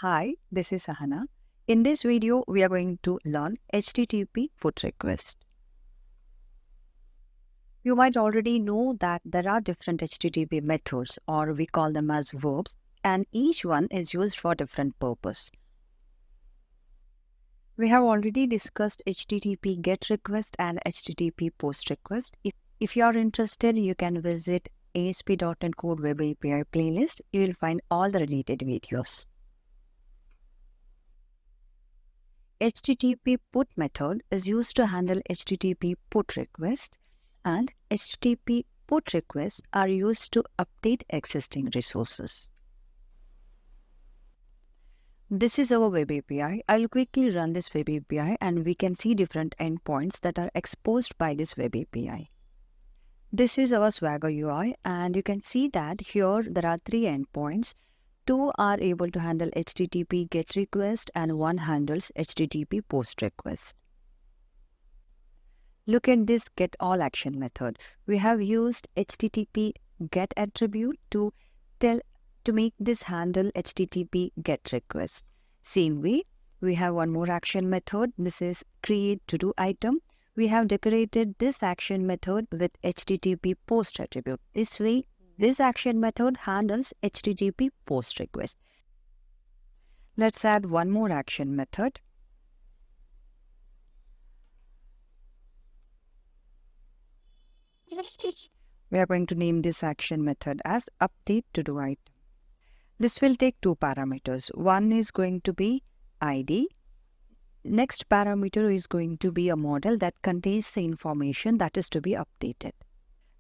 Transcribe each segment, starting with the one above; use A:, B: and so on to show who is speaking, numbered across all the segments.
A: Hi, this is Sahana. In this video, we are going to learn HTTP put request. You might already know that there are different HTTP methods, or we call them as verbs, and each one is used for different purpose. We have already discussed HTTP GET request and HTTP POST request. If you are interested, you can visit ASP.NET Core Web API playlist. You will find all the related videos. HTTP put method is used to handle HTTP put request, and HTTP put requests are used to update existing resources. This is our web API. I'll quickly run this web API and we can see different endpoints that are exposed by this web API. This is our Swagger UI and you can see that here there are 3 endpoints. 2 are able to handle HTTP GET request and 1 handles HTTP POST request. Look at this get all action method. We have used HTTP GET attribute to make this handle HTTP GET request. Same way, we have one more action method. This is create to do item. We have decorated this action method with HTTP POST attribute. This way, this action method handles HTTP POST request. Let's add one more action method. We are going to name this action method as update to do item. This will take 2 parameters. One is going to be ID. Next parameter is going to be a model that contains the information that is to be updated.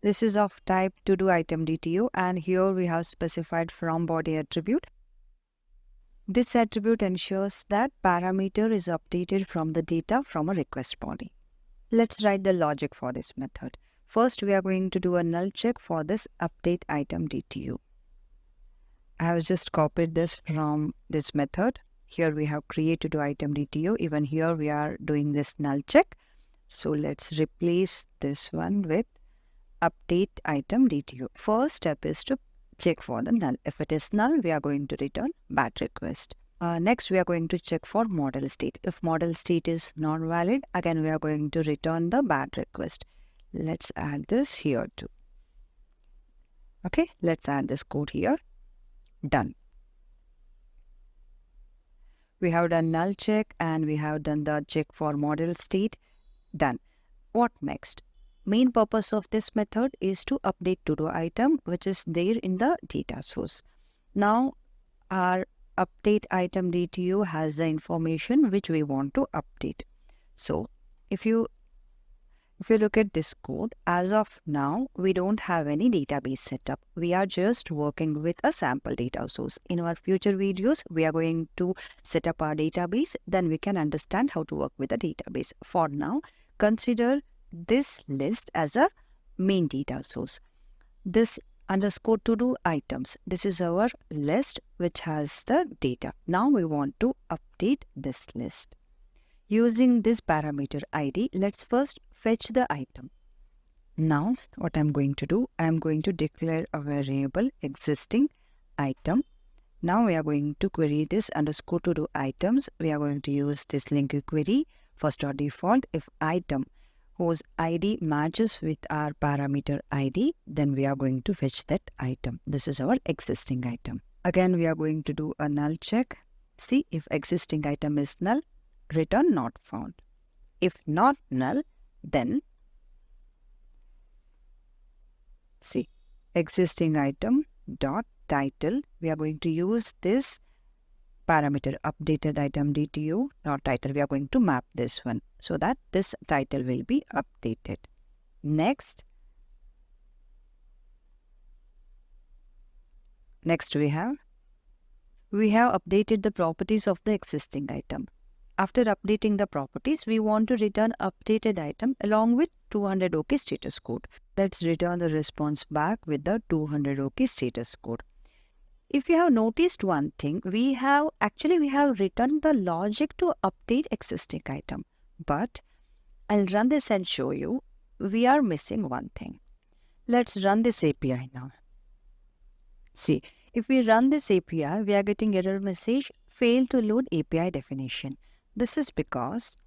A: This is of type to do item DTO and here we have specified from body attribute. This attribute ensures that parameter is updated from the data from a request body. Let's write the logic for this method. First, we are going to do a null check for this update item DTO. I have just copied this from this method. Here we have create to do item DTO. Even here we are doing this null check. So let's replace this one with update item DTO. First step is to check for the null. If it is null, we are going to return bad request. Next, we are going to check for model state. If model state is not valid, again we are going to return the bad request. Let's add this here too. Okay, let's add this code here. Done. We have done null check and we have done the check for model state. Done. What next? Main purpose of this method is to update to do item which is there in the data source. Now our update item DTO has the information which we want to update. So if you look at this code, as of now, we don't have any database setup. We are just working with a sample data source. In our future videos, we are going to set up our database. Then we can understand how to work with the database. For now, consider this list as a main data source. This underscore to do items. This is our list which has the data. Now we want to update this list. Using this parameter ID, let's first fetch the item. Now, what I'm going to do, I'm going to declare a variable existing item. Now we are going to query this underscore to do items. We are going to use this LINQ query. First or default, if item whose ID matches with our parameter ID, then we are going to fetch that item. This is our existing item. Again, we are going to do a null check. See if existing item is null. Return not found. If not null, then see existing item dot title. We are going to use this parameter updated item DTO dot title. We are going to map this one so that this title will be updated. Next we have updated the properties of the existing item. After updating the properties, we want to return updated item along with 200 OK status code. Let's return the response back with the 200 OK status code. If you have noticed one thing, we have written the logic to update existing item. But I'll run this and show you we are missing one thing. Let's run this API now. See, If we run this API, we are getting error message, fail to load API definition. This is because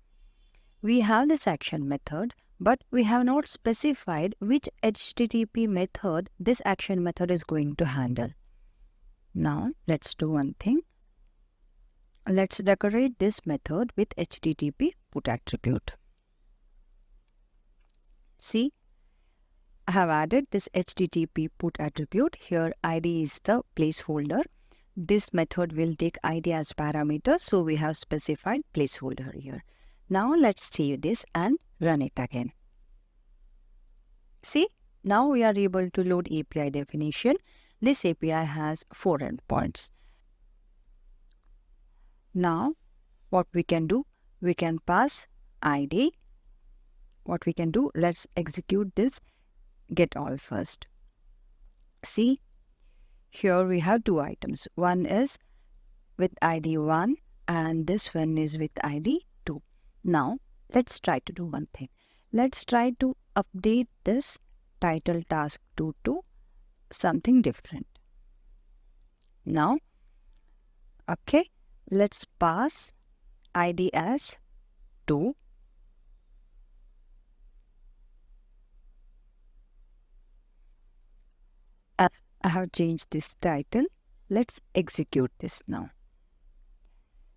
A: we have this action method, but we have not specified which HTTP method this action method is going to handle. Now, let's do one thing. Let's decorate this method with HTTP put attribute. See, I have added this HTTP put attribute. Here ID is the placeholder. This method will take ID as parameter, so we have specified placeholder here. Now let's save this and run it again. See, now we are able to load API definition. This API has 4 endpoints. Now what we can do, we can pass ID. What we can do, let's execute this get all first. See, here we have 2 items. One is with ID 1 and this one is with ID 2. Now let's try to do one thing. Let's try to update this title task 2 to something different. Now, okay, let's pass ID as 2. I have changed this title. Let's execute this now.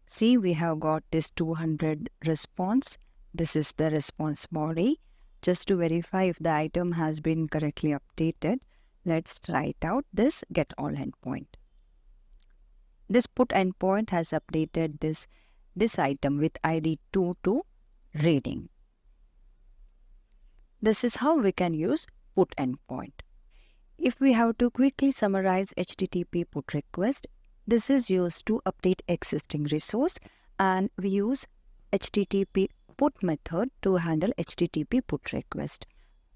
A: See, we have got this 200 response. This is the response body. Just to verify if the item has been correctly updated, let's try it out, this get all endpoint. This put endpoint has updated this item with ID 2 to reading. This is how we can use put endpoint. If we have to quickly summarize HTTP put request, this is used to update existing resource, and we use HTTP put method to handle HTTP put request.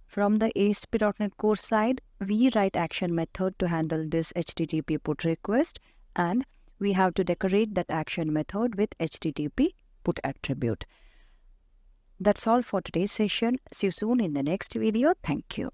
A: From the ASP.NET Core side, we write action method to handle this HTTP put request, and we have to decorate that action method with HTTP put attribute. That's all for today's session. See you soon in the next video. Thank you.